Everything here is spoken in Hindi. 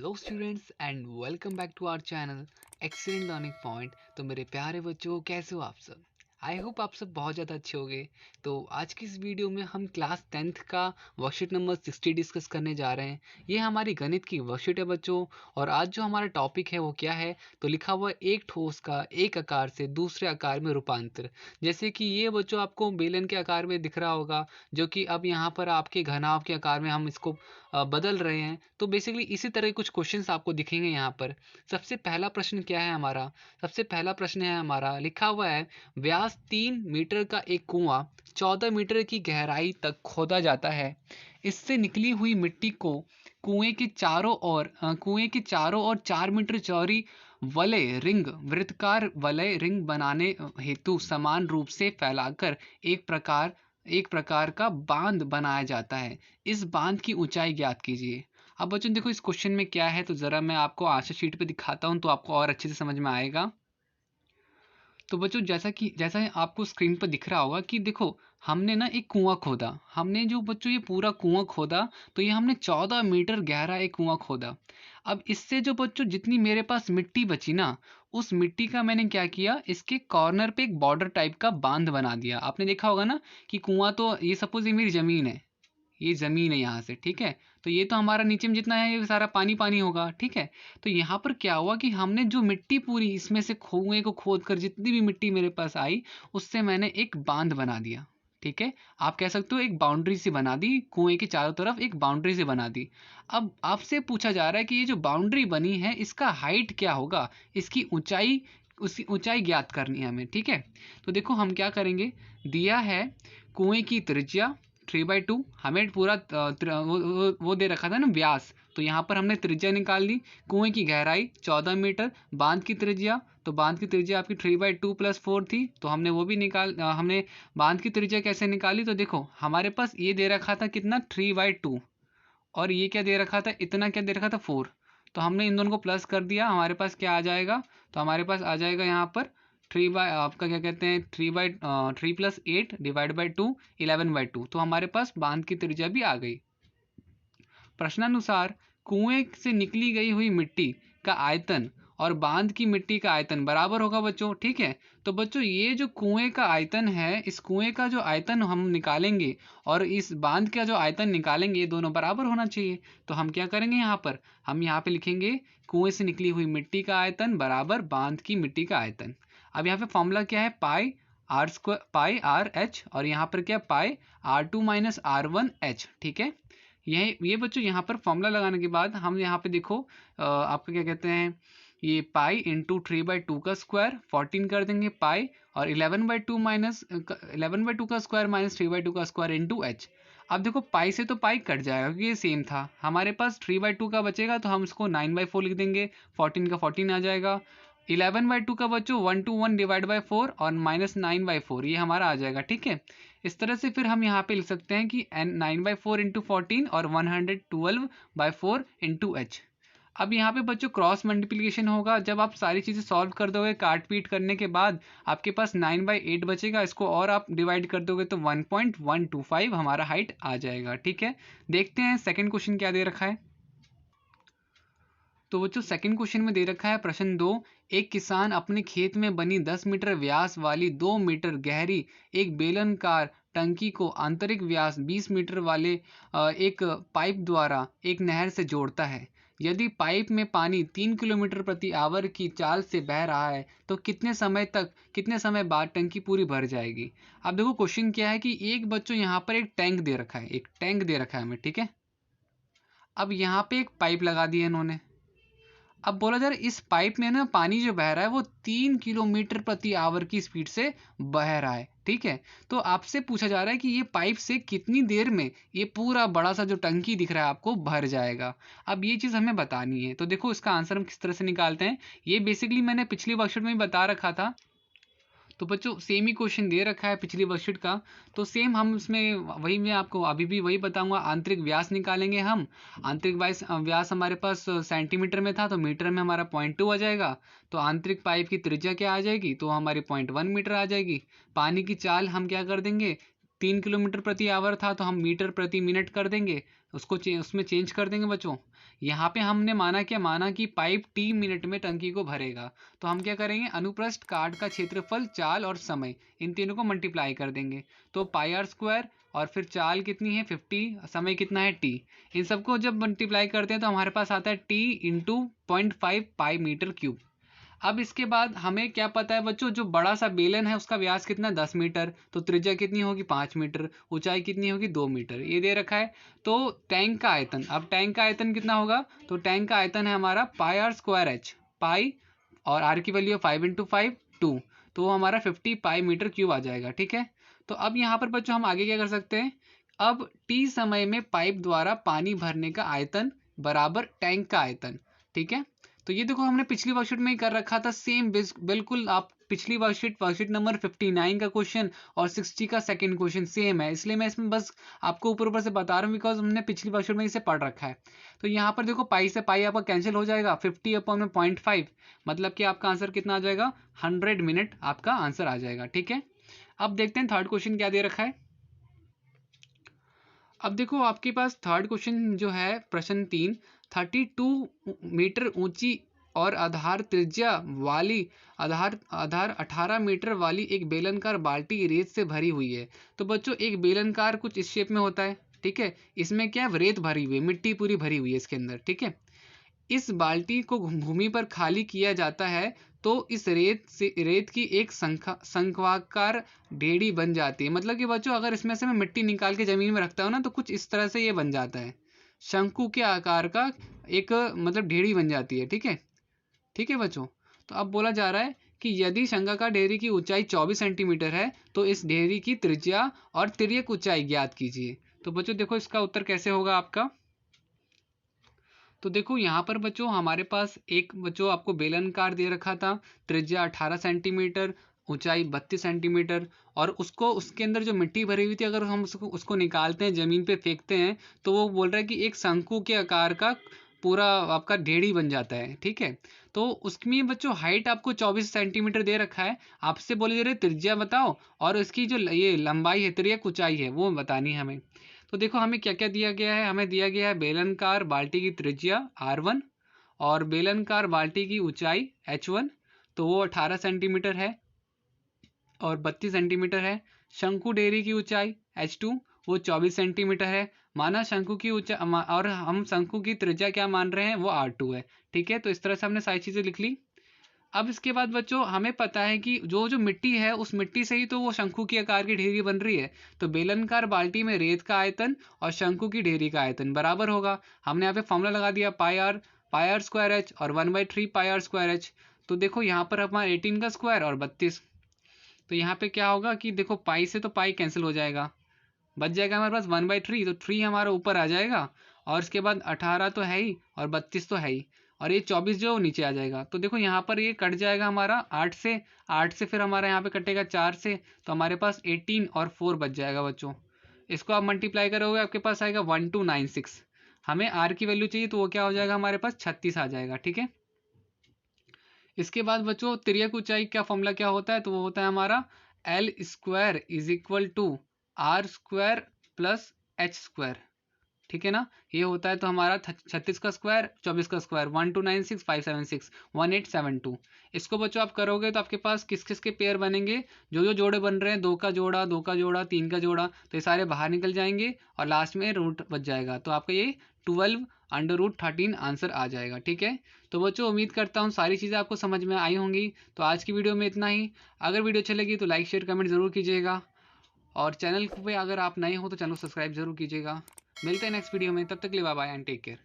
Hello students and welcome back to our channel excellent learning point. तो मेरे प्यारे बच्चों, कैसे हो आप सब? आई होप आप सब बहुत ज़्यादा अच्छे होंगे। तो आज की इस वीडियो में हम क्लास 10th का वर्कशीट नंबर 60 डिस्कस करने जा रहे हैं। ये हमारी गणित की वर्कशीट है बच्चों। और आज जो हमारा टॉपिक है वो क्या है, तो लिखा हुआ है एक ठोस का एक आकार से दूसरे आकार में रूपांतर। जैसे कि ये बच्चों आपको बेलन के आकार में दिख रहा होगा, जो कि अब यहाँ पर आपके घनाभ के आकार में हम इसको बदल रहे हैं। तो बेसिकली इसी तरह के कुछ क्वेश्चंस आपको दिखेंगे यहाँ पर। सबसे पहला प्रश्न क्या है हमारा? सबसे पहला प्रश्न है हमारा, लिखा हुआ है व्यास 3 मीटर का एक कुआं 14 मीटर की गहराई तक खोदा जाता है। इससे निकली हुई मिट्टी को कुएं के चारों ओर 4 मीटर चौड़ी वलय रिंग वृत्तकार वलय रिंग बनाने हेतु समान रूप से फैलाकर एक प्रकार का बांध बनाया जाता है। इस बांध की ऊंचाई ज्ञात कीजिए। अब बच्चों देखो, इस क्वेश्चन में क्या है, तो जरा मैं आपको आंसर शीट पे दिखाता हूँ तो आपको और अच्छे से समझ में आएगा। तो बच्चों जैसा आपको स्क्रीन पर दिख रहा होगा कि देखो, हमने ना एक कुआं खोदा। हमने जो बच्चों ये पूरा कुआं खोदा, तो ये हमने 14 मीटर गहरा एक कुआं खोदा। अब इससे जो बच्चों जितनी मेरे पास मिट्टी बची ना, उस मिट्टी का मैंने क्या किया, इसके कॉर्नर पे एक बॉर्डर टाइप का बांध बना दिया। आपने देखा होगा ना कि कुआं, तो ये सपोज ये मेरी जमीन है, ये ज़मीन है यहाँ से, ठीक है। तो ये तो हमारा नीचे में जितना है ये सारा पानी पानी होगा, ठीक है। तो यहाँ पर क्या हुआ कि हमने जो मिट्टी पूरी इसमें से कुएं को खोद कर जितनी भी मिट्टी मेरे पास आई, उससे मैंने एक बांध बना दिया, ठीक है। आप कह सकते हो एक बाउंड्री सी बना दी, कुएं के चारों तरफ एक बाउंड्री सी बना दी। अब आपसे पूछा जा रहा है कि ये जो बाउंड्री बनी है इसका हाइट क्या होगा, इसकी ऊंचाई, उसकी ऊंचाई ज्ञात करनी है हमें, ठीक है। तो देखो हम क्या करेंगे, दिया है कुएं की त्रिज्या 3/2, हमें पूरा वो दे रखा था ना व्यास, तो यहाँ पर हमने त्रिज्या निकाल ली। कुएं की गहराई 14 मीटर, बांध की त्रिज्या, तो बांध की त्रिज्या आपकी 3/2 + 4 थी, तो हमने वो भी हमने बांध की त्रिज्या कैसे निकाली, तो देखो हमारे पास ये दे रखा था कितना 3/2, और ये क्या दे रखा था, इतना क्या दे रखा था 4। तो हमने इन दोनों को प्लस कर दिया, हमारे पास क्या आ जाएगा, तो हमारे पास आ जाएगा यहाँ पर आपका क्या कहते हैं 3 + 8 / 2 11/2। तो हमारे पास बांध की त्रिज्या भी आ गई। प्रश्नानुसार कुएं से निकली गई हुई मिट्टी का आयतन और बांध की मिट्टी का आयतन बराबर होगा बच्चों, ठीक है। तो बच्चों ये जो कुएं का आयतन है, इस कुएं का जो आयतन हम निकालेंगे और इस बांध का जो आयतन निकालेंगे, ये दोनों बराबर होना चाहिए। तो हम क्या करेंगे, यहाँ पर हम यहाँ पे लिखेंगे कुएं से निकली हुई मिट्टी का आयतन बराबर बांध की मिट्टी का आयतन। अब यहाँ पे फॉर्मूला क्या है, पाई r² और यहाँ पर क्या, पाई r2 - r1h, ठीक है। ये बच्चों यहाँ पर फॉर्मूला लगाने के बाद हम यहाँ पे देखो आपका क्या कहते हैं, ये पाई इंटू 3/2 का स्क्वायर 14 कर देंगे पाई, और 11/2 का स्क्वायर माइनस 3/2 का स्क्वायर इंटू एच। अब देखो पाई से तो पाई कट जाएगा क्योंकि ये सेम था। हमारे पास 3/2 का बचेगा, तो हम इसको 9/4 लिख देंगे, 14 का 14 आ जाएगा। 11/2 का बच्चों 1 to 1 / 4 और -9/4 ये हमारा आ जाएगा, ठीक है। इस तरह से फिर हम यहाँ पे लिख सकते हैं कि 9/4 इंटू 14 और 112/4 इंटू एच। अब यहाँ पे बच्चों क्रॉस मल्टीप्लिकेशन होगा, जब आप सारी चीज़ें सॉल्व कर दोगे काट पीट करने के बाद आपके पास 9/8 बचेगा, इसको और आप डिवाइड कर दोगे तो 1.125 हमारा हाइट आ जाएगा, ठीक है। देखते हैं सेकंड क्वेश्चन क्या दे रखा है। तो बच्चों सेकंड क्वेश्चन में दे रखा है प्रश्न 2, एक किसान अपने खेत में बनी 10 मीटर व्यास वाली 2 मीटर गहरी एक बेलनाकार टंकी को आंतरिक व्यास 20 मीटर वाले एक पाइप द्वारा एक नहर से जोड़ता है। यदि पाइप में पानी 3 किलोमीटर प्रति आवर की चाल से बह रहा है तो कितने समय बाद टंकी पूरी भर जाएगी। अब देखो क्वेश्चन क्या है कि एक बच्चों यहाँ पर एक टैंक दे रखा है, एक टैंक दे रखा है हमें, ठीक है। अब यहाँ पे एक पाइप लगा दी है इन्होंने। अब बोला जा रहा है इस पाइप में ना पानी जो बह रहा है वो 3 किलोमीटर प्रति आवर की स्पीड से बह रहा है, ठीक है। तो आपसे पूछा जा रहा है कि ये पाइप से कितनी देर में ये पूरा बड़ा सा जो टंकी दिख रहा है आपको भर जाएगा। अब ये चीज़ हमें बतानी है, तो देखो इसका आंसर हम किस तरह से निकालते हैं। ये बेसिकली मैंने पिछली वर्कशीट में भी बता रखा था। तो बच्चों सेम ही क्वेश्चन दे रखा है पिछली वर्कशीट का, तो सेम हम उसमें वही मैं आपको अभी भी वही बताऊंगा। आंतरिक व्यास निकालेंगे हम। आंतरिक व्यास हमारे पास सेंटीमीटर में था, तो मीटर में हमारा 0.2 आ जाएगा। तो आंतरिक पाइप की त्रिज्या क्या आ जाएगी, तो हमारी 0.1 मीटर आ जाएगी। पानी की चाल हम क्या कर देंगे, 3 किलोमीटर प्रति आवर था तो हम मीटर प्रति मिनट कर देंगे, उसमें चेंज कर देंगे बच्चों। यहाँ पे हमने माना कि पाइप टी मिनट में टंकी को भरेगा, तो हम क्या करेंगे, अनुप्रस्थ काट का क्षेत्रफल, चाल और समय, इन तीनों को मल्टीप्लाई कर देंगे। तो पाई आर स्क्वायर और फिर चाल कितनी है 50, समय कितना है टी, इन सबको जब मल्टीप्लाई करते हैं तो हमारे पास आता है T into 0.5 pi metre cube. अब इसके बाद हमें क्या पता है बच्चों, जो बड़ा सा बेलन है उसका व्यास कितना है 10 मीटर, तो त्रिज्या कितनी होगी 5 मीटर, ऊंचाई कितनी होगी 2 मीटर, ये दे रखा है। तो टैंक का आयतन, अब टैंक का आयतन कितना होगा, तो टैंक का आयतन है हमारा पाई आर स्क्वायर एच, पाई और आर की वैल्यू 5 इंटू 5 2, तो वो हमारा 50 पाई मीटर क्यूब आ जाएगा। ठीक है, तो अब यहाँ पर बच्चों हम आगे क्या कर सकते हैं, अब टी समय में पाइप द्वारा पानी भरने का आयतन बराबर टैंक का आयतन। ठीक है, तो ये देखो हमने पिछली वर्कशीट में ही कर रखा था सेम, बिल्कुल। आप पिछली वर्कशीट नंबर 59 का क्वेश्चन और 60 का सेकंड क्वेश्चन सेम है, इसलिए मैं इसमें बस आपको ऊपर ऊपर से बता रहा हूँ बिकॉज हमने पिछली वर्कशीट में इसे पढ़ रखा है। तो यहाँ पर देखो पाई से पाई आपका कैंसिल हो जाएगा, 50 अपॉन में 0.5, मतलब कि आपका आंसर कितना आ जाएगा, 100 मिनट आपका आंसर आ जाएगा। ठीक है, अब देखते हैं थर्ड क्वेश्चन क्या दे रखा है। अब देखो आपके पास थर्ड क्वेश्चन जो है, प्रश्न 3, 32 मीटर ऊंची और आधार त्रिज्या वाली आधार 18 मीटर वाली एक बेलनकार बाल्टी रेत से भरी हुई है। तो बच्चों एक बेलनकार कुछ इस शेप में होता है। ठीक है, इसमें क्या है, रेत भरी हुई है, मिट्टी पूरी भरी हुई है इसके अंदर। ठीक है, इस बाल्टी को भूमि पर खाली किया जाता है तो इस रेत की एक शंक्वाकार ढेरी बन जाती है। मतलब कि बच्चों अगर इसमें से मैं मिट्टी निकाल के जमीन में रखता हूँ ना, तो कुछ इस तरह से ये बन जाता है, शंकु के आकार का एक मतलब ढेरी बन जाती है। ठीक है, ठीक है बच्चों, तो अब बोला जा रहा है कि यदि शंक्वाकार ढेरी की ऊंचाई 24 सेंटीमीटर है तो इस ढेरी की त्रिज्या और तिर्यक ऊंचाई ज्ञात कीजिए। तो बच्चों देखो इसका उत्तर कैसे होगा आपका। तो देखो यहाँ पर बच्चों हमारे पास एक बच्चों आपको बेलनकार दे रखा था, त्रिज्या 18 सेंटीमीटर, ऊंचाई 32 सेंटीमीटर, और उसको उसके अंदर जो मिट्टी भरी हुई थी अगर हम उसको निकालते हैं जमीन पे फेंकते हैं तो वो बोल रहा है कि एक शंकु के आकार का पूरा आपका ढेरी बन जाता है। ठीक है, तो उसमें बच्चों हाइट आपको 24 सेंटीमीटर दे रखा है, आपसे बोले जा रहे त्रिज्या बताओ और इसकी जो ये लंबाई है, तिर्यक ऊंचाई है, वो बतानी है हमें। तो देखो हमें क्या क्या दिया गया है, हमें दिया गया है बेलनकार बाल्टी की त्रिज्या r1 और बेलनकार बाल्टी की ऊंचाई h1, तो वो 18 सेंटीमीटर है और 32 सेंटीमीटर है। शंकु डेरी की ऊंचाई h2 वो 24 सेंटीमीटर है। माना शंकु की ऊंचाई और हम शंकु की त्रिज्या क्या मान रहे हैं, वो r2 है। ठीक है, तो इस तरह से हमने सारी चीजें लिख ली। अब इसके बाद बच्चों हमें पता है कि जो जो मिट्टी है उस मिट्टी से ही तो वो शंकु की आकार की ढेरी बन रही है, तो बेलनकार बाल्टी में रेत का आयतन और शंकु की ढेरी का आयतन बराबर होगा। हमने यहाँ पे फॉर्मूला लगा दिया पाई आर स्क्वायर एच और 1/3 पाई आर स्क्वायर एच। तो देखो यहाँ पर हमारा 18 का स्क्वायर और 32, तो यहाँ पे क्या होगा कि देखो पाई से तो पाई कैंसिल हो जाएगा, बच जाएगा हमारे पास 1/3, तो 3 हमारा ऊपर आ जाएगा और इसके बाद 18 तो है ही और 32 तो है ही, और ये 24 जो नीचे आ जाएगा। तो देखो यहाँ पर ये कट जाएगा हमारा 8 से फिर हमारा यहाँ पे कटेगा 4 से, तो हमारे पास 18 और 4 बच जाएगा बच्चों। इसको आप मल्टीप्लाई करोगे आपके पास आएगा 1296। हमें आर की वैल्यू चाहिए तो वो क्या हो जाएगा, हमारे पास 36 आ जाएगा। ठीक है, इसके बाद बच्चों तिर्यक ऊंचाई का फॉर्मूला क्या होता है, तो वो होता है हमारा L square is equal to R square plus H square. ठीक है ना, ये होता है तो हमारा 36 का स्क्वायर 24 का स्क्वायर 1296 576 1872। इसको बच्चों आप करोगे तो आपके पास किस किस के पेयर बनेंगे, जो जो जोड़े बन रहे हैं, 2 का जोड़ा 2 का जोड़ा 3 का जोड़ा, तो ये सारे बाहर निकल जाएंगे और लास्ट में रूट बच जाएगा, तो आपका ये 12√13 आंसर आ जाएगा। ठीक है, तो बच्चों उम्मीद करता हूँ सारी चीज़ें आपको समझ में आई होंगी। तो आज की वीडियो में इतना ही। अगर वीडियो अच्छी लगी तो लाइक शेयर कमेंट जरूर कीजिएगा, और चैनल पे अगर आप नए हो तो चैनल को सब्सक्राइब जरूर कीजिएगा। मिलते हैं नेक्स्ट वीडियो में, तब तक के लिए bye bye and take care.